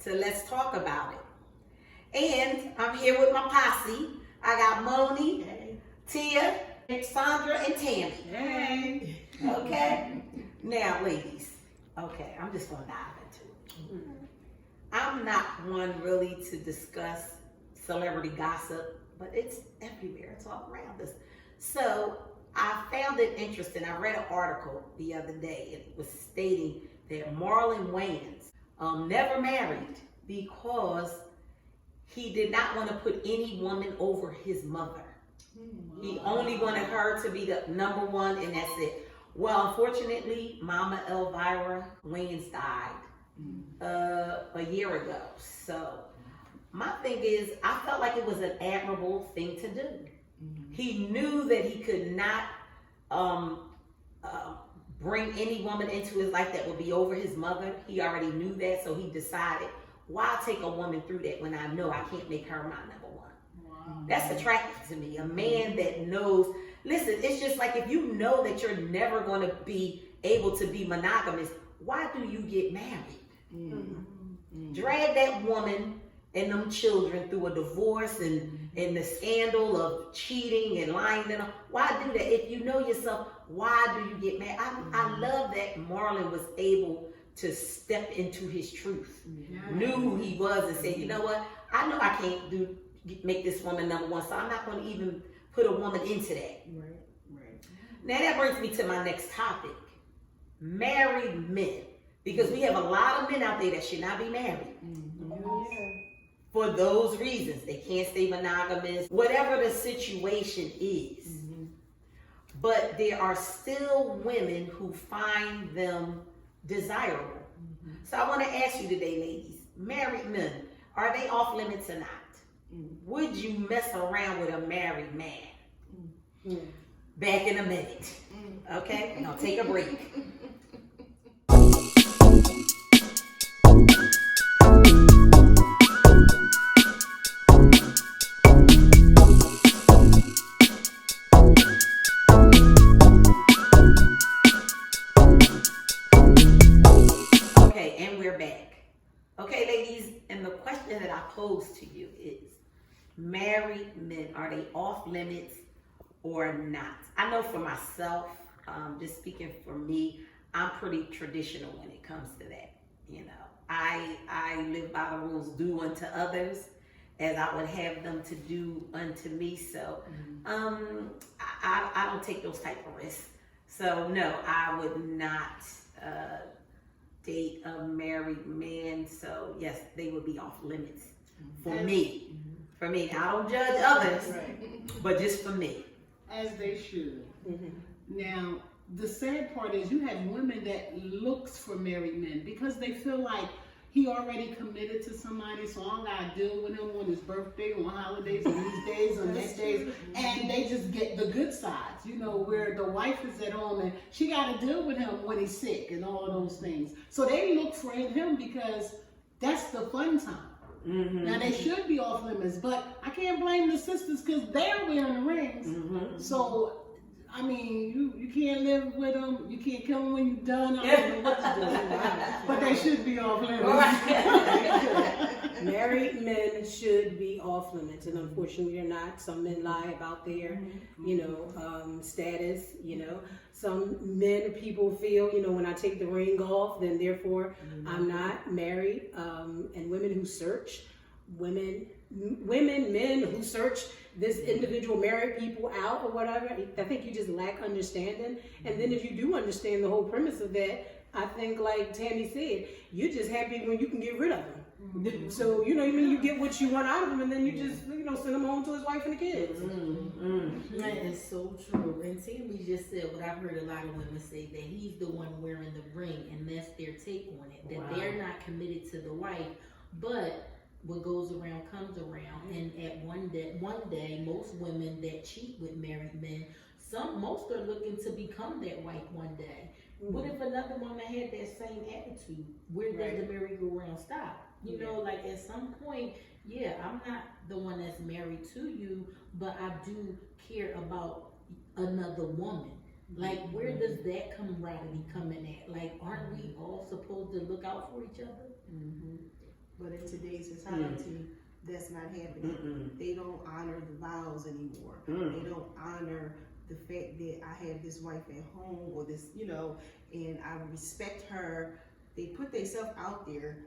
to Let's Talk About It. And I'm here with my posse. I got Moni, Tia, Sandra, and Tammy. Hey. Okay? Now, ladies, okay, I'm just going to dive into it. I'm not one really to discuss celebrity gossip, but it's everywhere. It's all around us. So I found it interesting. I read an article the other day. It was stating that Marlon Wayans never married because he did not want to put any woman over his mother. He only wanted her to be the number one, and that's it. Well, unfortunately, Mama Elvira Wayans died a year ago. So my thing is, I felt like it was an admirable thing to do. He knew that he could not bring any woman into his life that would be over his mother. He already knew that, so he decided, why take a woman through that when I know I can't make her my number one? Wow. That's attractive to me. A man that knows, listen, it's just like if you know that you're never going to be able to be monogamous, why do you get married? Drag that woman and them children through a divorce and the scandal of cheating and lying. Why do that? If you know yourself, why do you get married? I love that Marlon was able to step into his truth, knew who he was, and said, you know what? I know I can't make this woman number one, so I'm not going to even put a woman into that. Right. Now that brings me to my next topic: married men, because we have a lot of men out there that should not be married. For those reasons, they can't stay monogamous, whatever the situation is. But there are still women who find them desirable. So I want to ask you today, ladies, married men, are they off limits or not? Would you mess around with a married man? Back in a minute. Okay? Now take a break. Okay, ladies, and the question that I pose to you is, married men, are they off limits or not? I know for myself, just speaking for me, I'm pretty traditional when it comes to that. You know, I live by the rules, do unto others as I would have them to do unto me. So I don't take those type of risks. So no, I would not date a married man. So yes, they would be off limits for me. For me, now, I don't judge others, but just for me. As they should. Now, the sad part is you have women that looks for married men because they feel like he already committed to somebody, so I don't gotta deal with him on his birthday, on holidays, on these days, on these days, and they just get the good sides, you know, where the wife is at home and she gotta deal with him when he's sick and all of those things. So they look for him because that's the fun time. Now they should be off limits, but I can't blame the sisters because they're wearing the rings. So I mean, you can't live with them. You can't kill them when you're done. I don't know what to do. But they should be off limits. Married men should be off limits, and unfortunately they're not. Some men lie about their, status. You know, some men, people feel, when I take the ring off, then therefore I'm not married. And women who search, men who search this individual married people out or whatever, I think you just lack understanding. And then if you do understand the whole premise of that, I think like Tammy said, you're just happy when you can get rid of them. So, you get what you want out of them, and then you just, send them home to his wife and the kids. That is so true. And Tammy just said what I've heard a lot of women say, that he's the one wearing the ring, and that's their take on it, that they're not committed to the wife, but what goes around comes around. And at one day, most women that cheat with married men, most are looking to become that wife one day. What if another woman had that same attitude? Where does the merry-go-round stop? Like at some point, I'm not the one that's married to you, but I do care about another woman. Like, where does that camaraderie come in at? Like, aren't we all supposed to look out for each other? But in today's society, that's not happening. They don't honor the vows anymore. They don't honor the fact that I have this wife at home or this, you know, and I respect her. They put themselves out there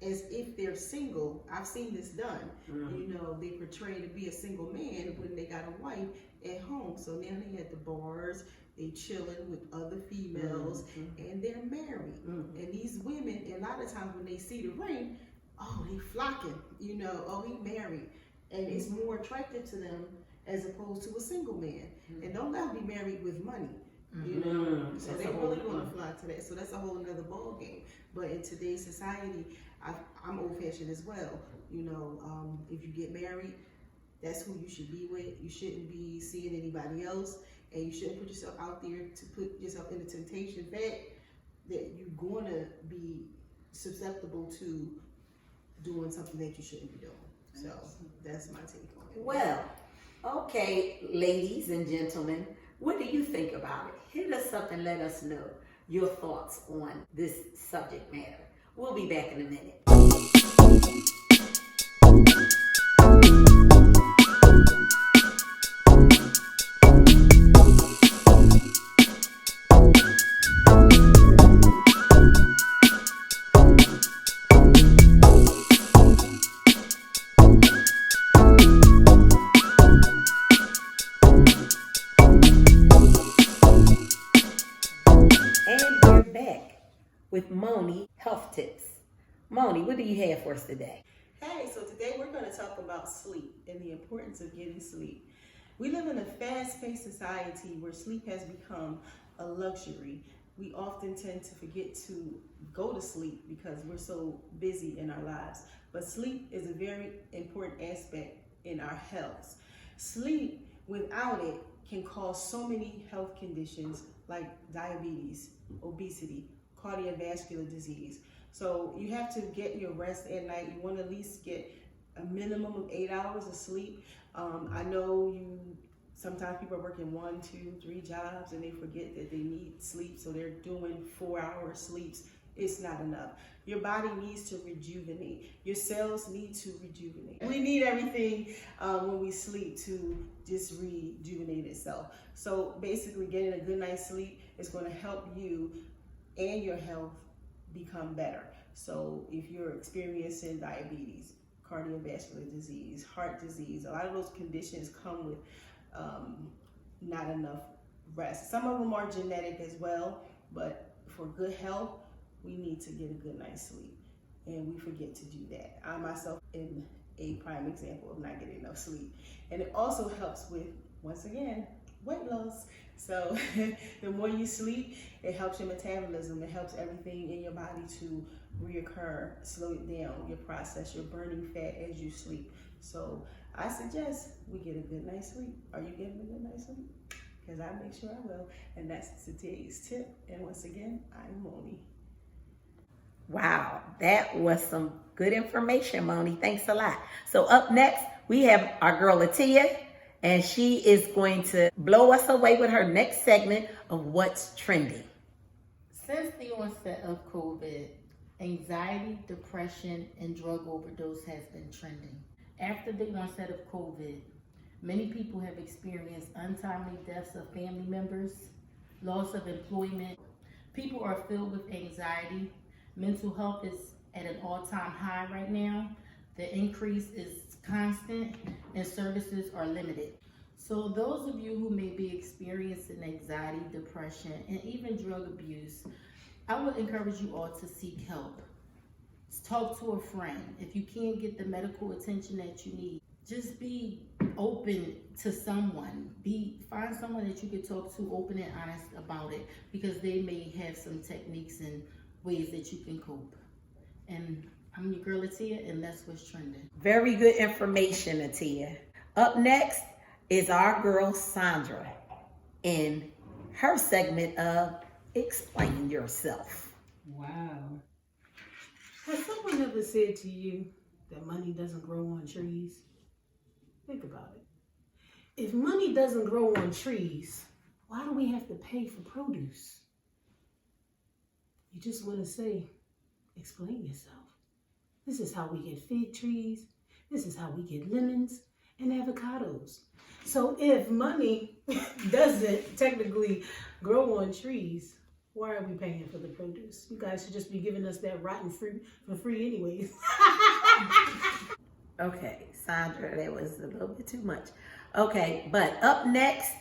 as if they're single. I've seen this done. You know, they portray to be a single man when they got a wife at home. So now they at the bars, they chilling with other females, and they're married. And these women, a lot of times when they see the ring, oh, they flocking, you know, oh, he married. And it's more attractive to them as opposed to a single man. And don't let them be married with money, you know. So they really want to flock to that. So that's a whole another ball game. But in today's society, I'm old-fashioned as well. You know, if you get married, that's who you should be with. You shouldn't be seeing anybody else. And you shouldn't put yourself out there to put yourself in the temptation fact that you're going to be susceptible to doing something that you shouldn't be doing. So that's my take on it. Well, okay, ladies and gentlemen, what do you think about it? Hit us up and let us know your thoughts on this subject matter. We'll be back in a minute. And we're back with Moni Health Tips. Moni, what do you have for us today? Hey, so today we're going to talk about sleep and the importance of getting sleep. We live in a fast-paced society where sleep has become a luxury. We often tend to forget to go to sleep because we're so busy in our lives. But sleep is a very important aspect in our health. Sleep, without it, can cause so many health conditions like diabetes, obesity, cardiovascular disease. So you have to get your rest at night. You want to at least get a minimum of 8 hours of sleep. I know sometimes people are working 1, 2, 3 jobs and they forget that they need sleep. So they're doing 4-hour sleeps. It's not enough. Your body needs to rejuvenate. Your cells need to rejuvenate. We need everything when we sleep to just rejuvenate itself. So basically getting a good night's sleep is going to help you and your health become better. So if you're experiencing diabetes, cardiovascular disease, heart disease, a lot of those conditions come with not enough rest. Some of them are genetic as well, but for good health, we need to get a good night's sleep, and we forget to do that. I myself am a prime example of not getting enough sleep. And it also helps with, once again, weight loss. So the more you sleep, it helps your metabolism. It helps everything in your body to reoccur, slow it down, your process, you're burning fat as you sleep. So I suggest we get a good night's sleep. Are you getting a good night's sleep? Because I make sure I will. And that's today's tip. And once again, I'm Moni. Wow, that was some good information, Moni. Thanks a lot. So up next, we have our girl Latia, and she is going to blow us away with her next segment of What's Trending. Since the onset of COVID, anxiety, depression, and drug overdose has been trending. After the onset of COVID, many people have experienced untimely deaths of family members, loss of employment. People are filled with anxiety. Mental health is at an all-time high right now. The increase is constant and services are limited. So those of you who may be experiencing anxiety, depression, and even drug abuse, I would encourage you all to seek help. Talk to a friend. If you can't get the medical attention that you need, just be open to someone. Find someone that you can talk to, open and honest about it, because they may have some techniques and ways that you can cope. And I'm your girl Atia, and that's what's trending. Very good information, Atia. Up next is our girl Sandra in her segment of Explain Yourself. Wow. Has someone ever said to you that money doesn't grow on trees? Think about it. If money doesn't grow on trees, why do we have to pay for produce? You just want to say, explain yourself. This is how we get fig trees. This is how we get lemons and avocados. So if money doesn't technically grow on trees, why are we paying for the produce? You guys should just be giving us that rotten fruit for free anyways. Okay, Sandra, that was a little bit too much. Okay, but up next,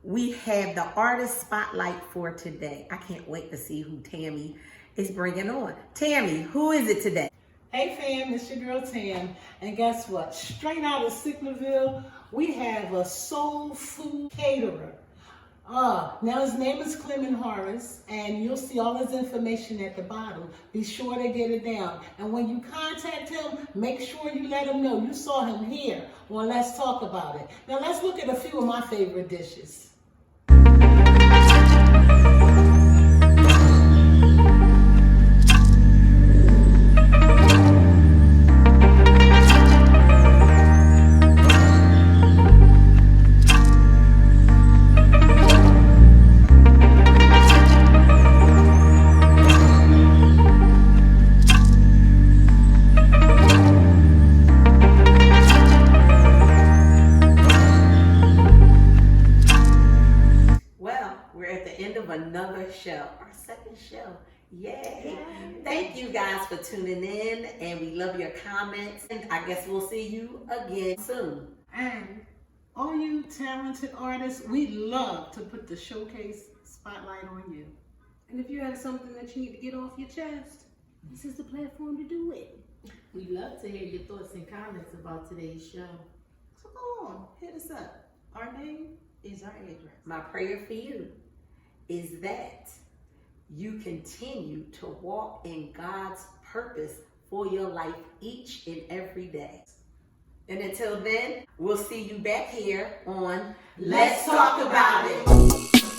we have the artist spotlight for today. I can't wait to see who Tammy is bringing on. Tammy, who is it today? Hey fam, it's your girl Tam, and guess what? Straight out of Sicklerville, we have a soul food caterer. Now his name is Clement Horace, and you'll see all his information at the bottom. Be sure to get it down. And when you contact him, make sure you let him know you saw him here on Let's Talk About It. Now let's look at a few of my favorite dishes. Another show, our second show. Yay! Thank you guys for tuning in, and we love your comments. And I guess we'll see you again soon. And all you talented artists, we love to put the showcase spotlight on you. And if you have something that you need to get off your chest, this is the platform to do it. We love to hear your thoughts and comments about today's show. So go on, hit us up. Our name is our address. My prayer for you is that you continue to walk in God's purpose for your life each and every day. And until then, we'll see you back here on Let's Talk About It.